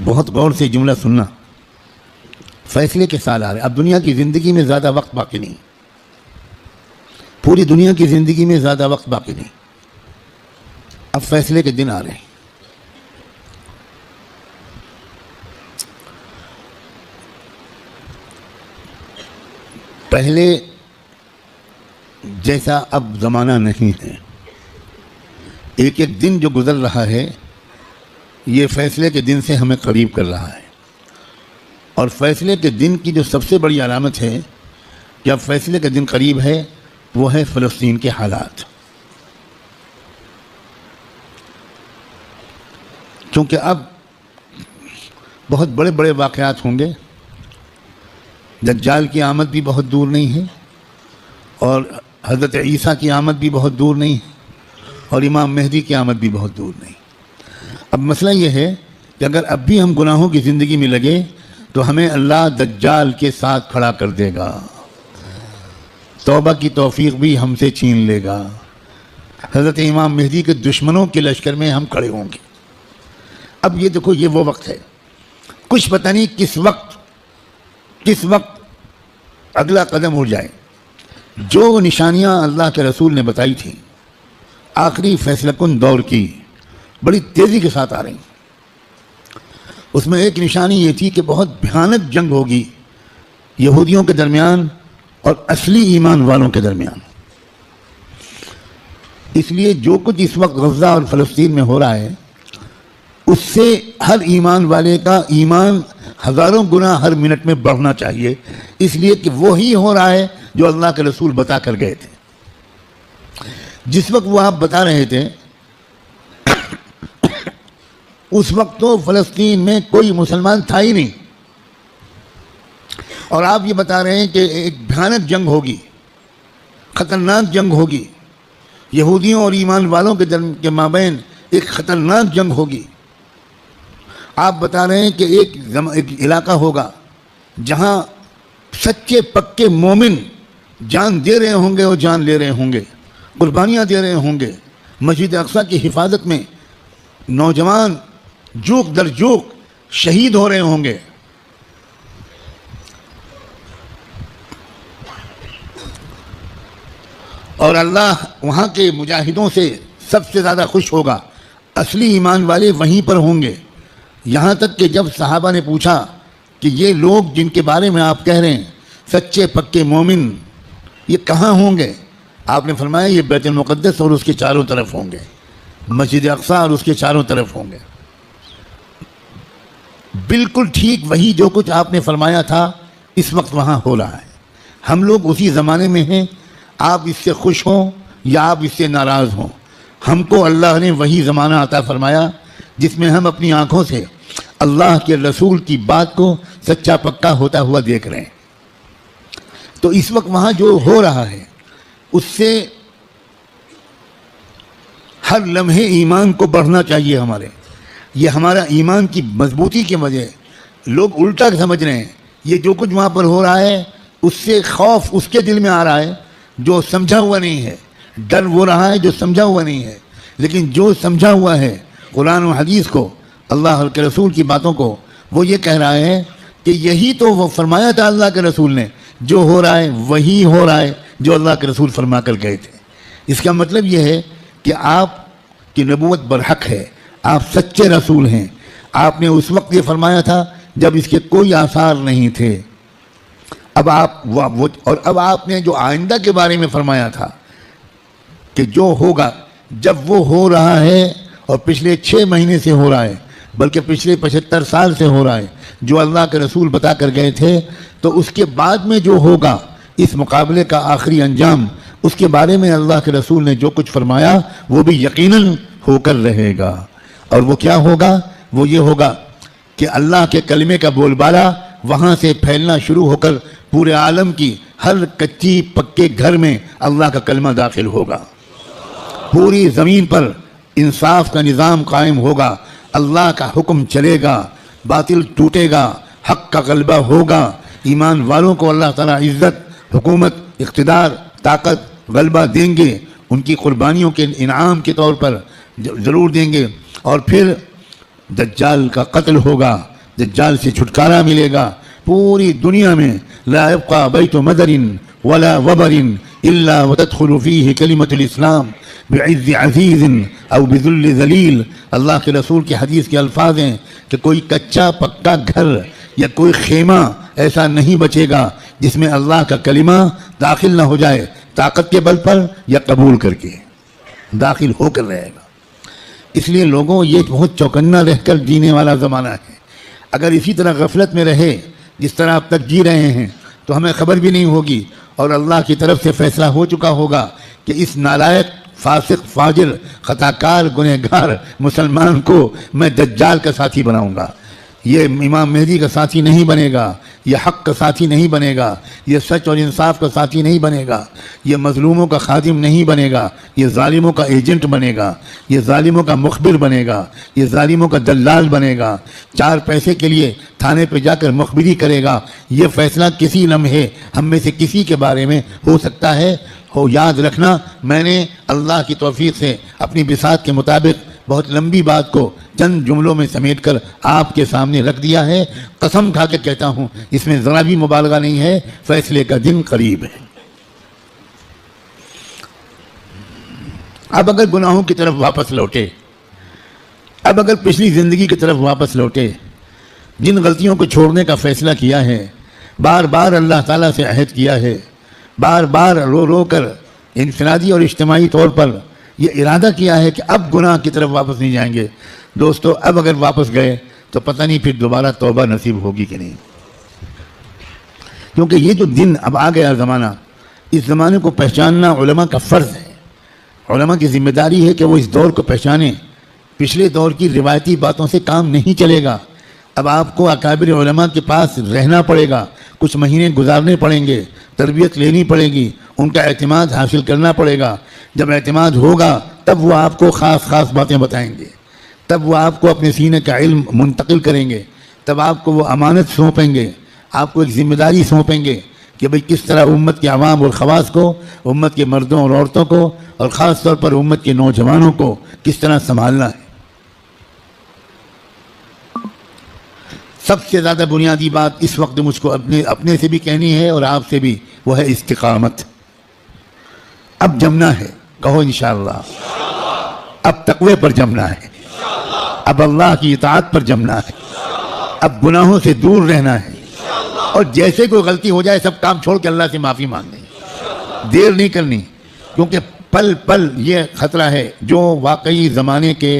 بہت غور سے جملہ سننا، فیصلے کے سال آ رہے ہیں. اب دنیا کی زندگی میں زیادہ وقت باقی نہیں، پوری دنیا کی زندگی میں زیادہ وقت باقی نہیں. اب فیصلے کے دن آ رہے ہیں. پہلے جیسا اب زمانہ نہیں ہے. ایک ایک دن جو گزر رہا ہے یہ فیصلے کے دن سے ہمیں قریب کر رہا ہے. اور فیصلے کے دن کی جو سب سے بڑی علامت ہے کہ اب فیصلے کا دن قریب ہے وہ ہے فلسطین کے حالات. کیونکہ اب بہت بڑے بڑے واقعات ہوں گے. دجال کی آمد بھی بہت دور نہیں ہے، اور حضرت عیسیٰ کی آمد بھی بہت دور نہیں ہے، اور امام مہدی کی آمد بھی بہت دور نہیں. اب مسئلہ یہ ہے کہ اگر اب بھی ہم گناہوں کی زندگی میں لگے تو ہمیں اللہ دجال کے ساتھ کھڑا کر دے گا، توبہ کی توفیق بھی ہم سے چھین لے گا. حضرت امام مہدی کے دشمنوں کے لشکر میں ہم کھڑے ہوں گے. اب یہ دیکھو، یہ وہ وقت ہے، کچھ پتہ نہیں کس وقت اگلا قدم اٹھ جائے. جو نشانیاں اللہ کے رسول نے بتائی تھیں آخری فیصلہ کن دور کی، بڑی تیزی کے ساتھ آ رہی ہیں. اس میں ایک نشانی یہ تھی کہ بہت بھیانک جنگ ہوگی یہودیوں کے درمیان اور اصلی ایمان والوں کے درمیان. اس لیے جو کچھ اس وقت غزہ اور فلسطین میں ہو رہا ہے اس سے ہر ایمان والے کا ایمان ہزاروں گنا ہر منٹ میں بڑھنا چاہیے، اس لیے کہ وہی ہو رہا ہے جو اللہ کے رسول بتا کر گئے تھے. جس وقت وہ آپ بتا رہے تھے اس وقت تو فلسطین میں کوئی مسلمان تھا ہی نہیں، اور آپ یہ بتا رہے ہیں کہ ایک بھیانک جنگ ہوگی، خطرناک جنگ ہوگی، یہودیوں اور ایمان والوں کے مابین ایک خطرناک جنگ ہوگی. آپ بتا رہے ہیں کہ ایک علاقہ ہوگا جہاں سچے پکے مومن جان دے رہے ہوں گے اور جان لے رہے ہوں گے، قربانیاں دے رہے ہوں گے. مسجد اقصیٰ کی حفاظت میں نوجوان جوک در جوک شہید ہو رہے ہوں گے. اور اللہ وہاں کے مجاہدوں سے سب سے زیادہ خوش ہوگا. اصلی ایمان والے وہیں پر ہوں گے. یہاں تک کہ جب صحابہ نے پوچھا کہ یہ لوگ جن کے بارے میں آپ کہہ رہے ہیں سچے پکے مومن، یہ کہاں ہوں گے؟ آپ نے فرمایا یہ بیت المقدس اور اس کے چاروں طرف ہوں گے، مسجد اقصیٰ اور اس کے چاروں طرف ہوں گے. بالکل ٹھیک وہی جو کچھ آپ نے فرمایا تھا اس وقت وہاں ہو رہا ہے. ہم لوگ اسی زمانے میں ہیں. آپ اس سے خوش ہوں یا آپ اس سے ناراض ہوں، ہم کو اللہ نے وہی زمانہ عطا فرمایا جس میں ہم اپنی آنکھوں سے اللہ کے رسول کی بات کو سچا پکا ہوتا ہوا دیکھ رہے ہیں. تو اس وقت وہاں جو ہو رہا ہے اس سے ہر لمحے ایمان کو بڑھنا چاہیے ہمارے. یہ ہمارا ایمان کی مضبوطی کی وجہ. لوگ الٹا سمجھ رہے ہیں یہ جو کچھ وہاں پر ہو رہا ہے اس سے خوف اس کے دل میں آ رہا ہے جو سمجھا ہوا نہیں ہے، ڈر وہ رہا ہے جو سمجھا ہوا نہیں ہے. لیکن جو سمجھا ہوا ہے قرآن و حدیث کو، اللہ کے رسول کی باتوں کو، وہ یہ کہہ رہا ہے کہ یہی تو وہ فرمایا تھا اللہ کے رسول نے، جو ہو رہا ہے وہی ہو رہا ہے جو اللہ کے رسول فرما کر گئے تھے. اس کا مطلب یہ ہے کہ آپ کی نبوت برحق ہے، آپ سچے رسول ہیں. آپ نے اس وقت یہ فرمایا تھا جب اس کے کوئی آثار نہیں تھے. اب آپ نے جو آئندہ کے بارے میں فرمایا تھا کہ جو ہوگا، جب وہ ہو رہا ہے اور پچھلے 6 مہینے سے ہو رہا ہے، بلکہ پچھلے 75 سال سے ہو رہا ہے، جو اللہ کے رسول بتا کر گئے تھے، تو اس کے بعد میں جو ہوگا اس مقابلے کا آخری انجام، اس کے بارے میں اللہ کے رسول نے جو کچھ فرمایا وہ بھی یقیناً ہو کر رہے گا. اور وہ کیا ہوگا؟ وہ یہ ہوگا کہ اللہ کے کلمے کا بول بالا وہاں سے پھیلنا شروع ہو کر پورے عالم کی ہر کچی پکے گھر میں اللہ کا کلمہ داخل ہوگا. پوری زمین پر انصاف کا نظام قائم ہوگا، اللہ کا حکم چلے گا، باطل ٹوٹے گا، حق کا غلبہ ہوگا. ایمان والوں کو اللہ تعالیٰ عزت، حکومت، اقتدار، طاقت، غلبہ دیں گے. ان کی قربانیوں کے انعام کے طور پر ضرور دیں گے. اور پھر دجال کا قتل ہوگا، دجال سے چھٹکارا ملے گا، پوری دنیا میں لا يبقى بیت مدر ولا وبر الا وتدخل فیہ کلمۃ الاسلام بعز عزیز او بذل ذلیل۔ اللہ کے رسول کی حدیث کے الفاظ ہیں کہ کوئی کچا پکا گھر یا کوئی خیمہ ایسا نہیں بچے گا جس میں اللہ کا کلمہ داخل نہ ہو جائے، طاقت کے بل پر یا قبول کر کے داخل ہو کر رہے گا۔ اس لیے لوگوں، یہ بہت چوکنا رہ کر جینے والا زمانہ ہے۔ اگر اسی طرح غفلت میں رہے جس طرح اب تک جی رہے ہیں تو ہمیں خبر بھی نہیں ہوگی، اور اللہ کی طرف سے فیصلہ ہو چکا ہوگا کہ اس نالائق، فاسق، فاجر، خطاکار، گنہگار مسلمان کو میں دجال کا ساتھی بناؤں گا۔ یہ امام مہدی کا ساتھی نہیں بنے گا، یہ حق کا ساتھی نہیں بنے گا، یہ سچ اور انصاف کا ساتھی نہیں بنے گا، یہ مظلوموں کا خادم نہیں بنے گا، یہ ظالموں کا ایجنٹ بنے گا، یہ ظالموں کا مخبر بنے گا، یہ ظالموں کا دلال بنے گا، 4 پیسے کے لیے تھانے پہ جا کر مخبری کرے گا۔ یہ فیصلہ کسی لمحے ہم میں سے کسی کے بارے میں ہو سکتا ہے۔ یاد رکھنا، میں نے اللہ کی توفیق سے اپنی بساط کے مطابق بہت لمبی بات کو چند جملوں میں سمیٹ کر آپ کے سامنے رکھ دیا ہے۔ قسم کھا کے کہتا ہوں، اس میں ذرا بھی مبالغہ نہیں ہے، فیصلے کا دن قریب ہے۔ اب اگر گناہوں کی طرف واپس لوٹے، اب اگر پچھلی زندگی کی طرف واپس لوٹے، جن غلطیوں کو چھوڑنے کا فیصلہ کیا ہے، بار بار اللہ تعالیٰ سے عہد کیا ہے، بار بار رو رو کر انفرادی اور اجتماعی طور پر یہ ارادہ کیا ہے کہ اب گناہ کی طرف واپس نہیں جائیں گے، دوستو اب اگر واپس گئے تو پتہ نہیں پھر دوبارہ توبہ نصیب ہوگی کہ نہیں، کیونکہ یہ جو دن اب آ گیا زمانہ، اس زمانے کو پہچاننا علماء کا فرض ہے۔ علماء کی ذمہ داری ہے کہ وہ اس دور کو پہچانیں۔ پچھلے دور کی روایتی باتوں سے کام نہیں چلے گا، اب آپ کو اکابر علماء کے پاس رہنا پڑے گا، کچھ مہینے گزارنے پڑیں گے، تربیت لینی پڑے گی، ان کا اعتماد حاصل کرنا پڑے گا۔ جب اعتماد ہوگا تب وہ آپ کو خاص باتیں بتائیں گے، تب وہ آپ کو اپنے سینے کا علم منتقل کریں گے، تب آپ کو وہ امانت سونپیں گے، آپ کو ایک ذمہ داری سونپیں گے کہ بھئی کس طرح امت کے عوام اور خواص کو، امت کے مردوں اور عورتوں کو، اور خاص طور پر امت کے نوجوانوں کو کس طرح سنبھالنا ہے۔ سب سے زیادہ بنیادی بات اس وقت مجھ کو اپنے سے بھی کہنی ہے اور آپ سے بھی، وہ ہے استقامت۔ اب جمنا ہے، کہو انشاءاللہ۔ اب تقوی پر جمنا ہے، اب اللہ کی اطاعت پر جمنا ہے، اب گناہوں سے دور رہنا ہے، اور جیسے کوئی غلطی ہو جائے سب کام چھوڑ کے اللہ سے معافی مانگنی، دیر نہیں کرنی، کیونکہ پل پل یہ خطرہ ہے۔ جو واقعی زمانے کے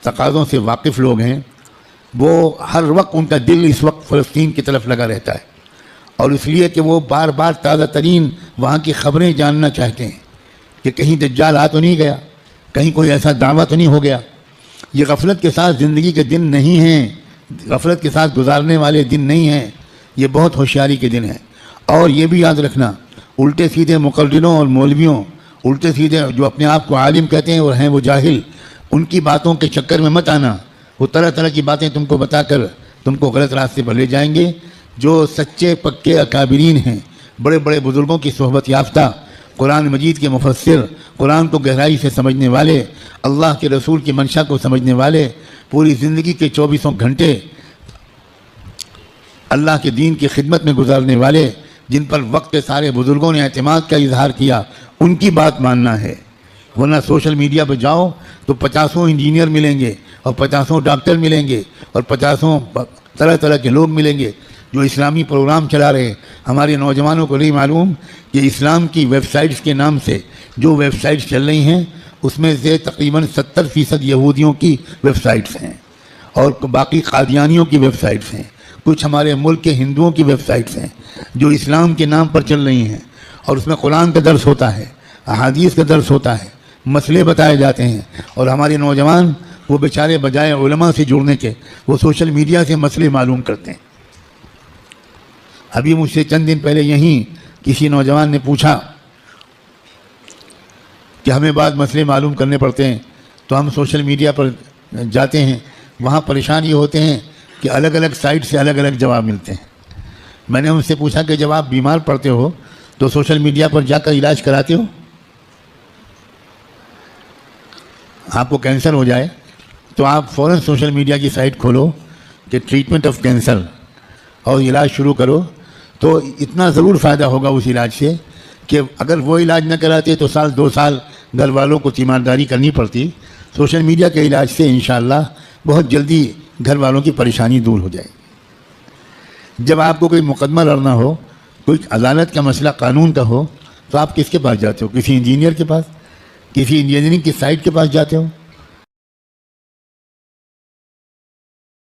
تقاضوں سے واقف لوگ ہیں، وہ ہر وقت ان کا دل اس وقت فلسطین کی طرف لگا رہتا ہے، اور اس لیے کہ وہ بار بار تازہ ترین وہاں کی خبریں جاننا چاہتے ہیں کہ کہیں دجال آ تو نہیں گیا، کہیں کوئی ایسا دعویٰ تو نہیں ہو گیا۔ یہ غفلت کے ساتھ زندگی کے دن نہیں ہیں، غفلت کے ساتھ گزارنے والے دن نہیں ہیں، یہ بہت ہوشیاری کے دن ہیں۔ اور یہ بھی یاد رکھنا، الٹے سیدھے مقرروں اور مولویوں، الٹے سیدھے جو اپنے آپ کو عالم کہتے ہیں اور ہیں وہ جاہل، ان کی باتوں کے چکر میں مت آنا۔ وہ طرح طرح کی باتیں تم کو بتا کر تم کو غلط راستے پر لے جائیں گے۔ جو سچے پکے اکابرین ہیں، بڑے بڑے بزرگوں کی صحبت یافتہ، قرآن مجید کے مفسر، قرآن کو گہرائی سے سمجھنے والے، اللہ کے رسول کی منشا کو سمجھنے والے، پوری زندگی کے 24 گھنٹے اللہ کے دین کی خدمت میں گزارنے والے، جن پر وقت کے سارے بزرگوں نے اعتماد کا اظہار کیا، ان کی بات ماننا ہے۔ ورنہ سوشل میڈیا پہ جاؤ تو 50 انجینئر ملیں گے، اور 50 ڈاکٹر ملیں گے، اور 50 طرح طرح کے لوگ ملیں گے جو اسلامی پروگرام چلا رہے ہیں۔ ہمارے نوجوانوں کو نہیں معلوم کہ اسلام کی ویب سائٹس کے نام سے جو ویب سائٹس چل رہی ہیں، اس میں سے تقریباً 70% یہودیوں کی ویب سائٹس ہیں، اور باقی قادیانیوں کی ویب سائٹس ہیں، کچھ ہمارے ملک کے ہندوؤں کی ویب سائٹس ہیں جو اسلام کے نام پر چل رہی ہیں، اور اس میں قرآن کا درس ہوتا ہے، احادیث کا درس ہوتا ہے، مسئلے بتائے جاتے ہیں، اور ہمارے نوجوان وہ بیچارے بجائے علماء سے جڑنے کے وہ سوشل میڈیا سے مسئلے معلوم کرتے ہیں۔ ابھی مجھ سے چند دن پہلے یہیں کسی نوجوان نے پوچھا کہ ہمیں بعض مسئلے معلوم کرنے پڑتے ہیں تو ہم سوشل میڈیا پر جاتے ہیں، وہاں پریشان یہ ہوتے ہیں کہ الگ الگ سائٹ سے الگ الگ جواب ملتے ہیں۔ میں نے ان سے پوچھا کہ جب آپ بیمار پڑتے ہو تو سوشل میڈیا پر جا کر علاج کراتے ہو؟ آپ کو کینسر ہو جائے تو آپ فوراً سوشل میڈیا کی سائٹ کھولو کہ ٹریٹمنٹ آف کینسر اور علاج شروع کرو، تو اتنا ضرور فائدہ ہوگا اس علاج سے کہ اگر وہ علاج نہ کراتے تو سال 2 سال گھر والوں کو تیمارداری کرنی پڑتی. سوشل میڈیا کے علاج سے انشاءاللہ بہت جلدی گھر والوں کی پریشانی دور ہو جائے. جب آپ کو کوئی مقدمہ لڑنا ہو، کوئی عدالت کا مسئلہ قانون کا ہو، تو آپ کس کے پاس جاتے ہو؟ کسی انجینئر کے پاس، کسی انجینئرنگ کی سائٹ کے پاس جاتے ہو.